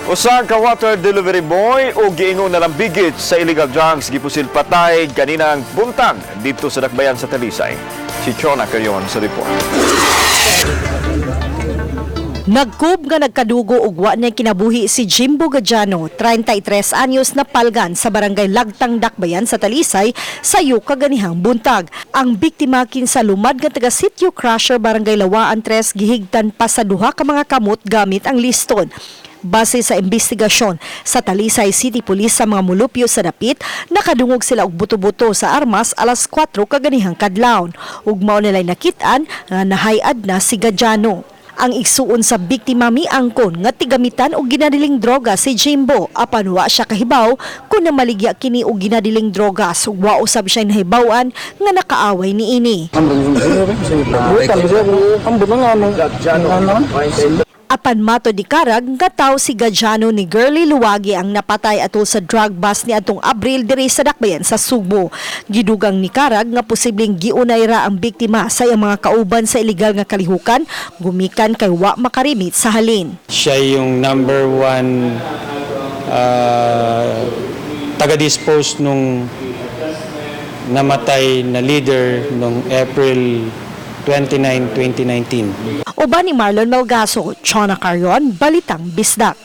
Usa ka water delivery boy o giingon na lang bigit sa illegal drugs gipusil patay kaninang buntag dito sa Dakbayan sa Talisay. Si Chona Carrion sa report. Nagkub nga nagkadugo ug wa niya kinabuhi si Jimbo Gadiano, 33 anyos na palgan sa barangay Lagtang, Dakbayan sa Talisay sa kaganihang buntag. Ang biktima kinsa lumad nga taga Sitio Crusher, barangay Lawaan 3, gihigtan pa sa duha ka mga kamot gamit ang liston. Base sa investigasyon sa Talisay City Police sa mga mulupyo sa dapit, nakadungog sila og buto-buto sa armas alas 4 kaganihang kadlawon. Ug mao nilay nakitaan nga nahayad na si Gadiano. Ang igsuon sa biktima miangkon nga tigamitan og ginadiling droga si Jimbo, apan wa siya kahibaw kung namaligya kini og ginadiling droga, ug wa usab siya nahibawan nga nakaaway niini. Apan mato di karag nga tawo si Gadiano ni Girlie Luwagi ang napatay atol sa drug bust ni atong Abril diri sa Dakbayan sa Subo. Gidugang ni karag nga posibleng giunay ra ang biktima sa iyang mga kauban sa illegal nga kalihukan, gumikan kay wa makarimit sa halin. Siya yung number one taga-dispose nung namatay na leader nung April 29, 2019. Uban ni Marlon Melgaso, Chona Carrion, Balitang Bisdak.